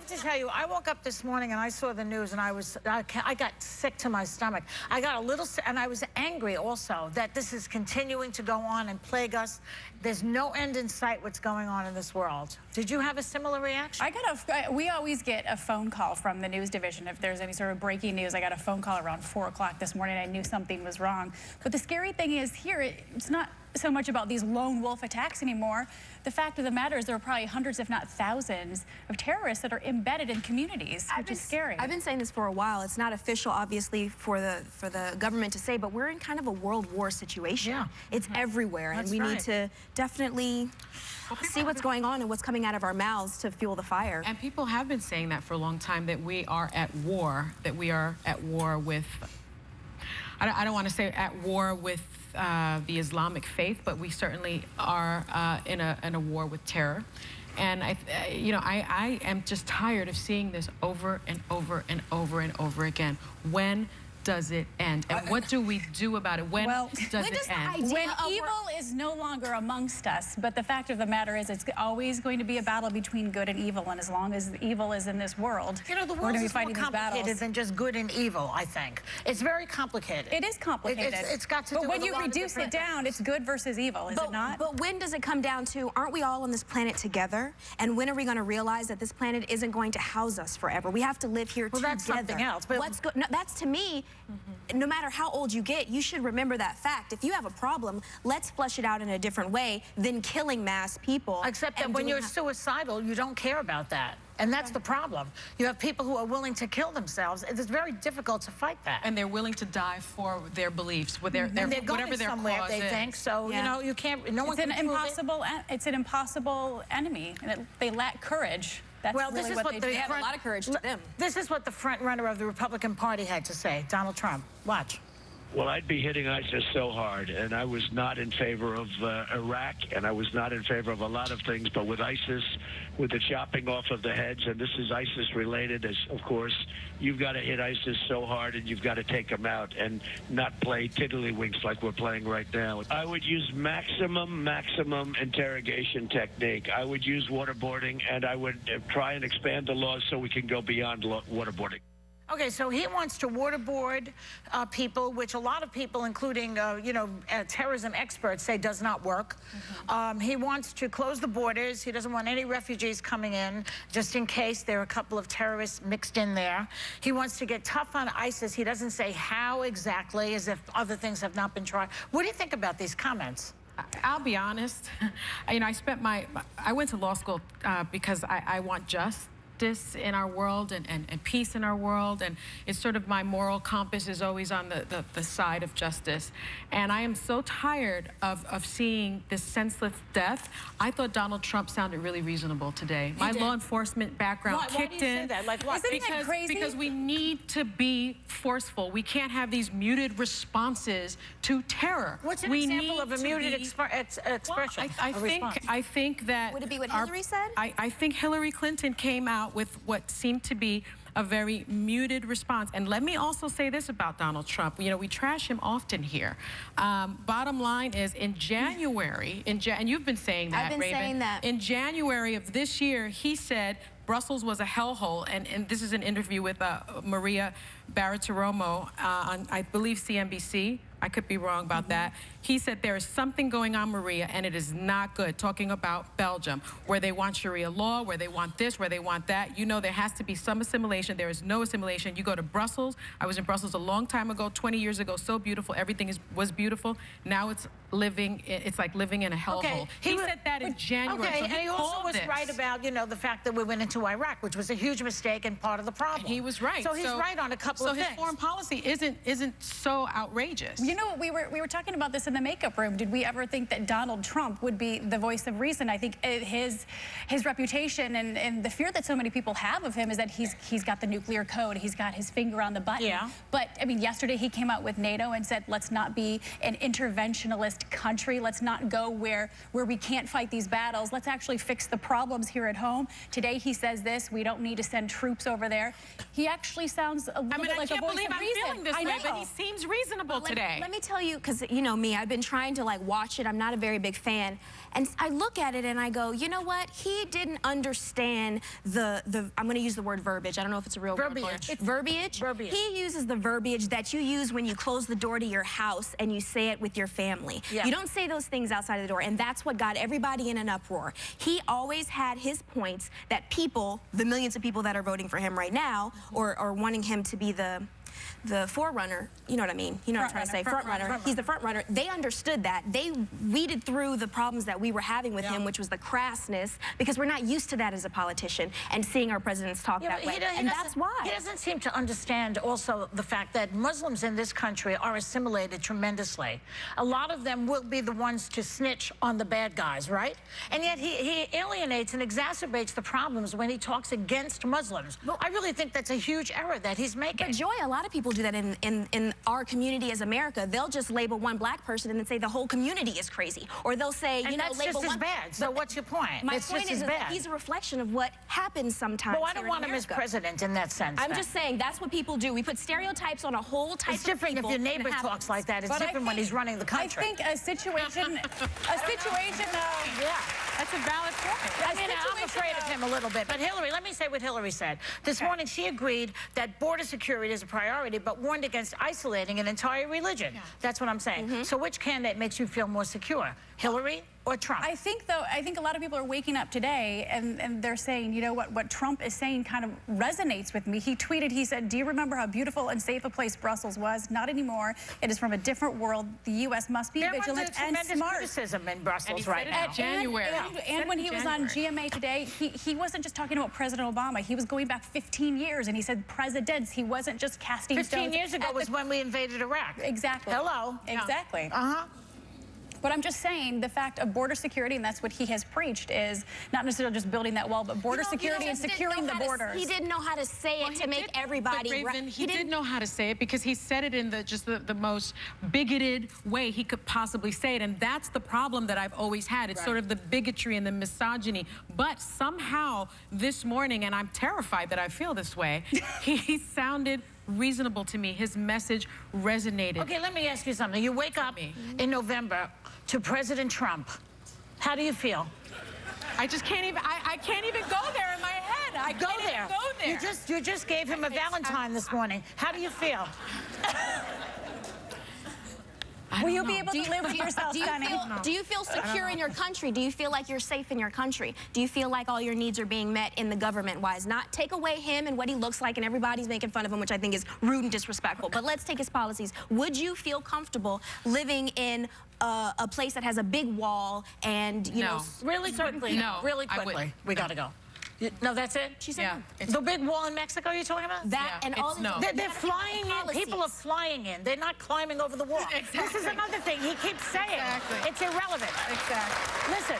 have to tell you, I woke up this morning and I saw the news and I got sick to my stomach. I got a little sick and I was angry also that this is continuing to go on and plague us. There's no end in sight what's going on in this world. Did you have a similar reaction? We always get a phone call from the news division if there's any sort of breaking news. I got a phone call around 4 o'clock this morning. I knew something was wrong. But the scary thing is here, it's not so much about these lone wolf attacks anymore. The fact of the matter is there are probably hundreds, if not thousands, of terrorists that are embedded in communities, which is scary. I've been saying this for a while. It's not official, obviously, for the government to say, but we're in kind of a world war situation. Yeah. It's everywhere, and we need to definitely see what's going on and what's coming out of our mouths to fuel the fire. And people have been saying that for a long time, that we are at war, with, I don't want to say at war with the Islamic faith, but we certainly are in a war with terror. And I am just tired of seeing this over and over and over and over again. When does it end? And what do we do about it? When does it end? When evil is no longer amongst us, but the fact of the matter is it's always going to be a battle between good and evil, and as long as evil is in this world, you know, the world is more complicated than just good and evil, I think. It's very complicated. It is complicated. It's got to do with a lot of different things. But when you reduce it down, it's good versus evil, is it not? But when does it come down to, aren't we all on this planet together? And when are we going to realize that this planet isn't going to house us forever? We have to live here together. Well, that's something else. But no, that's, to me, no matter how old you get, you should remember that fact. If you have a problem, let's flush it out in a different way than killing mass people. Except that when you're suicidal, you don't care about that. And that's the problem. You have people who are willing to kill themselves. It's very difficult to fight that. And they're willing to die for their beliefs, with their whatever their cause they think. So, you know, you can't, no one can It's an impossible enemy. And they lack courage. That's well, this is what they have a lot of courage to them. This is what the front runner of the Republican Party had to say, Donald Trump. Watch. Well, I'd be hitting ISIS so hard, and I was not in favor of Iraq, and I was not in favor of a lot of things, but with ISIS, with the chopping off of the heads, and this is ISIS-related, as of course, you've got to hit ISIS so hard, and you've got to take them out and not play tiddlywinks like we're playing right now. I would use maximum interrogation technique. I would use waterboarding, and I would try and expand the laws so we can go beyond waterboarding. Okay, so he wants to waterboard people, which a lot of people, including, terrorism experts, say does not work. He wants to close the borders. He doesn't want any refugees coming in, just in case there are a couple of terrorists mixed in there. He wants to get tough on ISIS. He doesn't say how exactly, as if other things have not been tried. What do you think about these comments? I'll be honest. I went to law school because I want justice in our world and peace in our world, and it's sort of my moral compass is always on the side of justice. And I am so tired of seeing this senseless death. I thought Donald Trump sounded really reasonable today. My law enforcement background kicked in. Like what? Isn't that crazy? Because we need to be forceful. We can't have these muted responses to terror. What's an example of a muted expression? Well, I think that... Would it be what Hillary said? I think Hillary Clinton came out with what seemed to be a very muted response. And let me also say this about Donald Trump. You know, we trash him often here. Bottom line is, in January, and you've been saying that, I've been Raven. saying that. In January of this year, he said Brussels was a hellhole, and this is an interview with Maria Bartiromo on, I believe, CNBC. I could be wrong about that. He said there is something going on, Maria, and it is not good, talking about Belgium, where they want Sharia law, where they want this, where they want that. You know, there has to be some assimilation. There is no assimilation. You go to Brussels. I was in Brussels a long time ago, 20 years ago, so beautiful. Everything was beautiful. Now it's like living in a hellhole. Okay. He said that in January. Okay, so and he also was right about, the fact that we went into Iraq, which was a huge mistake and part of the problem. He was right. So he's right on a couple of things. So his foreign policy isn't so outrageous. You know what, we were talking about this in the makeup room. Did we ever think that Donald Trump would be the voice of reason? I think his reputation and the fear that so many people have of him is that he's got the nuclear code. He's got his finger on the button. Yeah. But I mean, yesterday he came out with NATO and said, let's not be an interventionist corrupt country. Let's not go where we can't fight these battles. Let's actually fix the problems here at home. Today he says this, we don't need to send troops over there. He actually sounds a little bit like a voice of reason. I can't believe I'm feeling this way, but he seems reasonable today. Let me tell you, because you know me, I've been trying to like watch it. I'm not a very big fan. And I look at it and I go, you know what? He didn't understand I'm going to use the word verbiage. I don't know if it's a real word. Verbiage. Verbiage? Verbiage. He uses the verbiage that you use when you close the door to your house and you say it with your family. Yeah. You don't say those things outside of the door, and that's what got everybody in an uproar. He always had his points that people, the millions of people that are voting for him right now, or wanting him to be the forerunner, you know what I mean? You know what I'm trying to say, front runner. He's the front runner. They understood that. They weeded through the problems that we were having with him, which was the crassness, because we're not used to that as a politician and seeing our presidents talk that way. And that's why. He doesn't seem to understand also the fact that Muslims in this country are assimilated tremendously. A lot of them will be the ones to snitch on the bad guys, right? And yet he alienates and exacerbates the problems when he talks against Muslims. Well, I really think that's a huge error that he's making. But Joy, a lot of people do that in our community as America. They'll just label one black person and then say the whole community is crazy. Or they'll say, and you know, that's label just as one. bad. So what's your point? My it's point just is as that bad. he's a reflection of what happens sometimes. Well, I don't want him as president in that sense. I'm just saying that's what people do. We put stereotypes on a whole type of people. It's different if your neighbor talks like that. It's But different when he's running the country. I think a situation yeah. That's a valid point. I mean, I'm afraid of him a little bit. But Hillary, let me say what Hillary said. This morning, she agreed that border security is a priority, but warned against isolating an entire religion. That's what I'm saying. So which candidate makes you feel more secure, Hillary or Trump? I think a lot of people are waking up today and they're saying, you know, what Trump is saying kind of resonates with me. He tweeted, he said, do you remember how beautiful and safe a place Brussels was? Not anymore. It is from a different world. The U.S. must be vigilant and smart. Criticism in Brussels right now. January. And when he was on GMA today, he wasn't just talking about President Obama. He was going back 15 years, and he said presidents. He wasn't just casting 15 years ago was when we invaded Iraq. Exactly. Hello. Exactly. Uh-huh. But I'm just saying the fact of border security, and that's what he has preached, is not necessarily just building that wall, but border security and securing the borders. He didn't know how to say it to make everybody. But Raven, he did know how to say it because he said it in the most bigoted way he could possibly say it, and that's the problem that I've always had. It's sort of the bigotry and the misogyny. But somehow this morning, and I'm terrified that I feel this way, he sounded reasonable to me. His message resonated. Okay, let me ask you something. You wake up in November to President Trump. How do you feel? I just can't even, I can't even go there in my head. I Go can't there. even go there. You just gave him a Valentine this morning. How do you feel? Will you be able to live with yourself, Sonny? Do you feel secure in your country? Do you feel like you're safe in your country? Do you feel like all your needs are being met in the government-wise? Not take away him and what he looks like and everybody's making fun of him, which I think is rude and disrespectful. But let's take his policies. Would you feel comfortable living in a place that has a big wall and, you know... Really quickly. No, Really I quickly. wouldn't. We got to go. No, that's it? She said the big wall in Mexico you're talking about? that and all no. They're flying in. People are flying in. They're not climbing over the wall. Exactly. This is another thing he keeps saying. Exactly. It's irrelevant. Exactly. Listen,